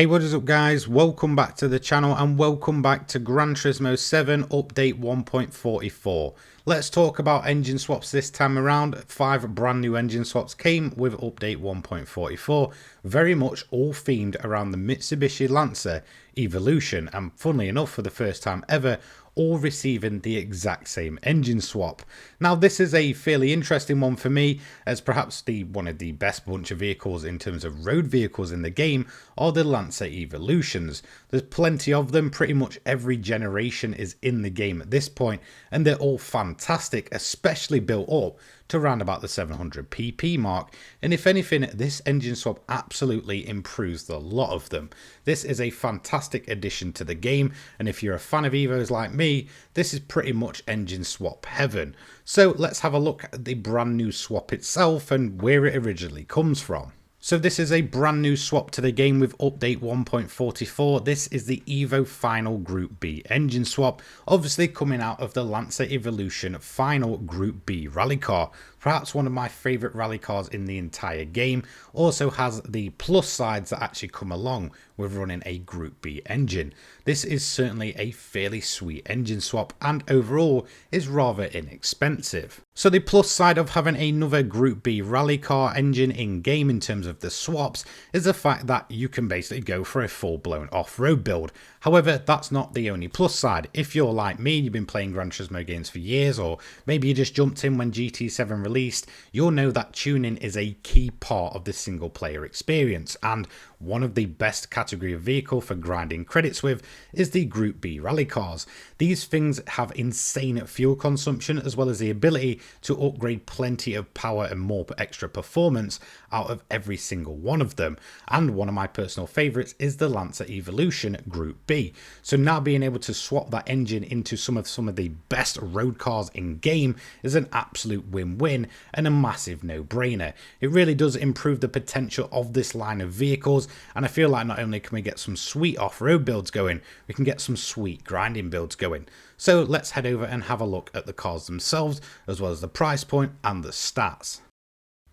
Hey, what is up guys? Welcome back to the channel and welcome back to Gran Turismo 7 update 1.44. Let's talk about engine swaps this time around. 5 brand new engine swaps came with update 1.44, very much all themed around the Mitsubishi Lancer Evolution, and funnily enough, for the first time ever, all receiving the exact same engine swap. Now this is a fairly interesting one for me, as perhaps one of the best bunch of vehicles in terms of road vehicles in the game are the Lancer Evolutions. There's plenty of them, pretty much every generation is in the game at this point, and they're all fantastic, especially built up to around about the 700 pp mark, and if anything, this engine swap absolutely improves the lot of them. This is a fantastic addition to the game, and if you're a fan of Evos like me, this is pretty much engine swap heaven. So let's have a look at the brand new swap itself and where it originally comes from. So this is a brand new swap to the game with update 1.44. This is the Evo Final Group B engine swap, obviously coming out of the Lancer Evolution Final Group B rally car. Perhaps one of my favourite rally cars in the entire game. Also has the plus sides that actually come along with running a Group B engine. This is certainly a fairly sweet engine swap and overall is rather inexpensive. So the plus side of having another Group B rally car engine in game in terms of the swaps is the fact that you can basically go for a full-blown off-road build. However, that's not the only plus side. If you're like me, you've been playing Gran Turismo games for years, or maybe you just jumped in when GT7 released, you'll know that tuning is a key part of the single player experience, and one of the best category of vehicle for grinding credits with is the Group B rally cars. These things have insane fuel consumption as well as the ability to upgrade plenty of power and more extra performance out of every single one of them, and one of my personal favorites is the Lancer Evolution Group B. So now being able to swap that engine into some of the best road cars in game is an absolute win-win and a massive no-brainer. It really does improve the potential of this line of vehicles, and I feel like not only can we get some sweet off-road builds going, we can get some sweet grinding builds going. So let's head over and have a look at the cars themselves, as well as the price point and the stats.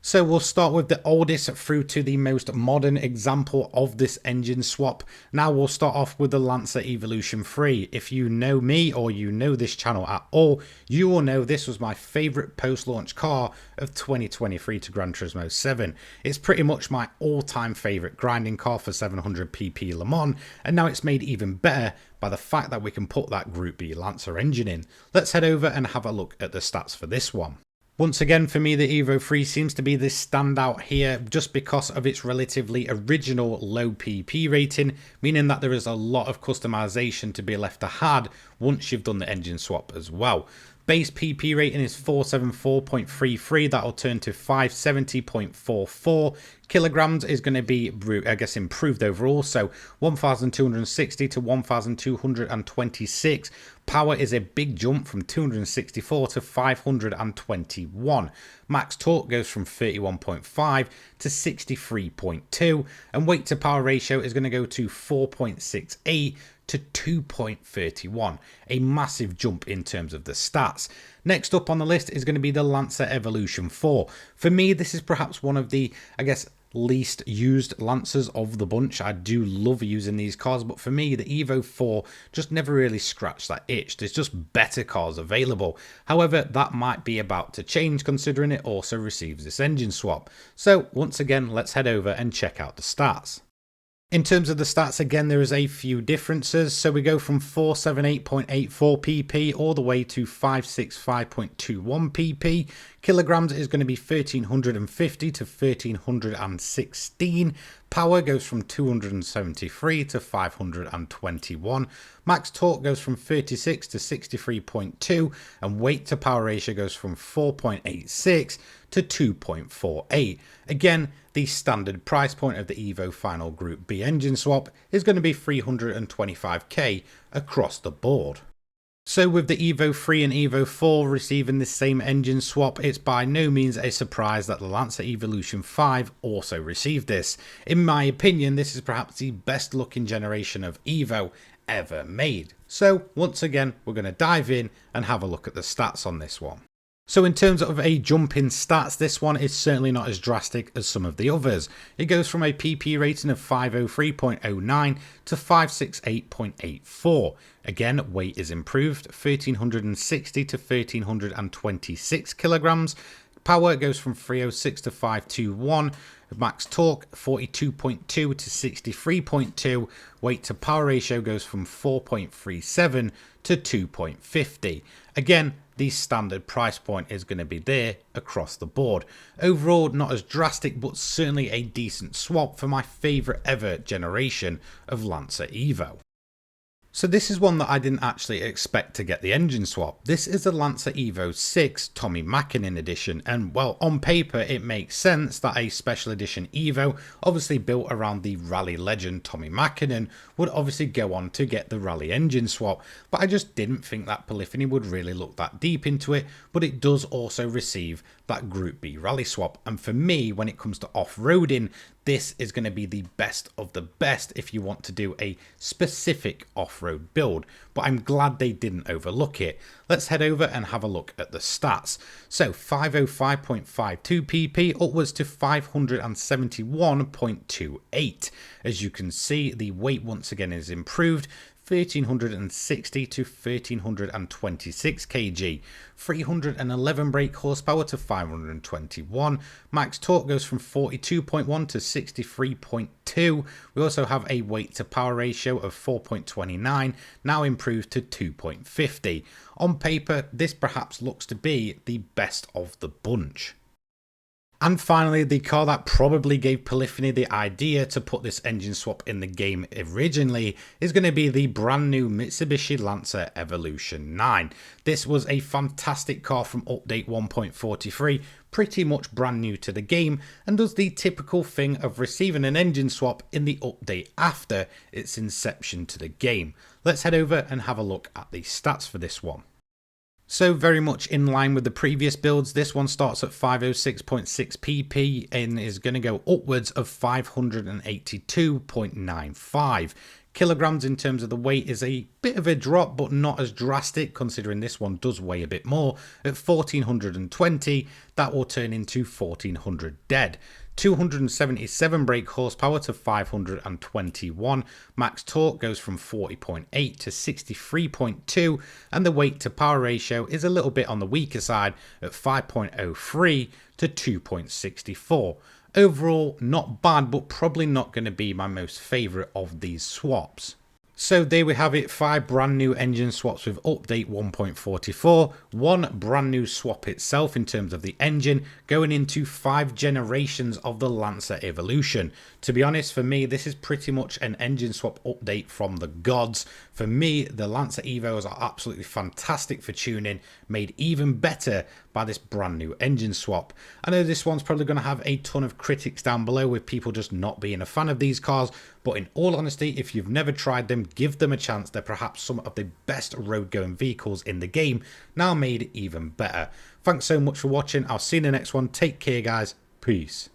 So we'll start with the oldest through to the most modern example of this engine swap. Now we'll start off with the Lancer Evolution 3. If you know me or you know this channel at all, you will know this was my favourite post-launch car of 2023 to Gran Turismo 7. It's pretty much my all-time favourite grinding car for 700 pp Le Mans, and now it's made even better by the fact that we can put that Group B Lancer engine in. Let's head over and have a look at the stats for this one. Once again, for me, the Evo 3 seems to be the standout here just because of its relatively original low PP rating, meaning that there is a lot of customization to be left to had once you've done the engine swap as well. Base PP rating is 474.33, that'll turn to 570.44. Kilograms is going to be, I guess, improved overall, so 1260 to 1226. Power is a big jump from 264 to 521. Max torque goes from 31.5 to 63.2, and weight to power ratio is going to go to 4.68 to 2.31, a massive jump in terms of the stats. Next up on the list is going to be the Lancer Evolution 4. For me, this is perhaps one of the, I guess, least used Lancers of the bunch. I do love using these cars, but for me the Evo 4 just never really scratched that itch. There's just better cars available. However, that might be about to change considering it also receives this engine swap. So once again, let's head over and check out the stats. In terms of the stats, again, there is a few differences. So we go from 478.84 pp all the way to 565.21 pp. Kilograms is going to be 1350 to 1316. Power goes from 273 to 521. Max torque goes from 36 to 63.2, and weight to power ratio goes from 4.86 to 2.48. Again, the standard price point of the Evo Final Group B engine swap is going to be 325k across the board. So with the Evo 3 and Evo 4 receiving the same engine swap, it's by no means a surprise that the Lancer Evolution 5 also received this. In my opinion, this is perhaps the best looking generation of Evo ever made. So once again, we're going to dive in and have a look at the stats on this one. So in terms of a jump in stats, this one is certainly not as drastic as some of the others. It goes from a PP rating of 503.09 to 568.84. Again, weight is improved, 1360 to 1326 kilograms. Power goes from 306 to 521. Max torque 42.2 to 63.2. Weight to power ratio goes from 4.37 to 2.50. Again, the standard price point is going to be there across the board. Overall, not as drastic, but certainly a decent swap for my favourite ever generation of Lancer Evo. So this is one that I didn't actually expect to get the engine swap. This is the Lancer Evo 6 Tommi Mäkinen edition, and well, on paper it makes sense that a special edition Evo, obviously built around the rally legend Tommi Mäkinen, would obviously go on to get the rally engine swap, but I just didn't think that Polyphony would really look that deep into it. But it does also receive that Group B rally swap, and for me, when it comes to off-roading, this is going to be the best of the best if you want to do a specific off-road build, but I'm glad they didn't overlook it. Let's head over and have a look at the stats. So 505.52 pp upwards to 571.28. As you can see, the weight once again is improved, 1360 to 1326 kg, 311 brake horsepower to 521, max torque goes from 42.1 to 63.2. We also have a weight to power ratio of 4.29, now improved to 2.50. On paper, this perhaps looks to be the best of the bunch. And finally, the car that probably gave Polyphony the idea to put this engine swap in the game originally is going to be the brand new Mitsubishi Lancer Evolution 9. This was a fantastic car from update 1.43, pretty much brand new to the game, and does the typical thing of receiving an engine swap in the update after its inception to the game. Let's head over and have a look at the stats for this one. So very much in line with the previous builds, this one starts at 506.6 pp and is going to go upwards of 582.95. Kilograms in terms of the weight is a bit of a drop, but not as drastic considering this one does weigh a bit more. At 1420, that will turn into 1400 dead. 277 brake horsepower to 521, max torque goes from 40.8 to 63.2, and the weight to power ratio is a little bit on the weaker side at 5.03 to 2.64. Overall, not bad, but probably not going to be my most favourite of these swaps. So there we have it, 5 brand new engine swaps with update 1.44, 1 brand new swap itself in terms of the engine, going into 5 generations of the Lancer Evolution. To be honest, for me, this is pretty much an engine swap update from the gods. For me, the Lancer Evos are absolutely fantastic for tuning, made even better by this brand new engine swap. I know this one's probably going to have a ton of critics down below with people just not being a fan of these cars, but in all honesty, if you've never tried them, give them a chance. They're perhaps some of the best road going vehicles in the game, now made even better. Thanks so much for watching. I'll see you in the next one. Take care, guys. Peace.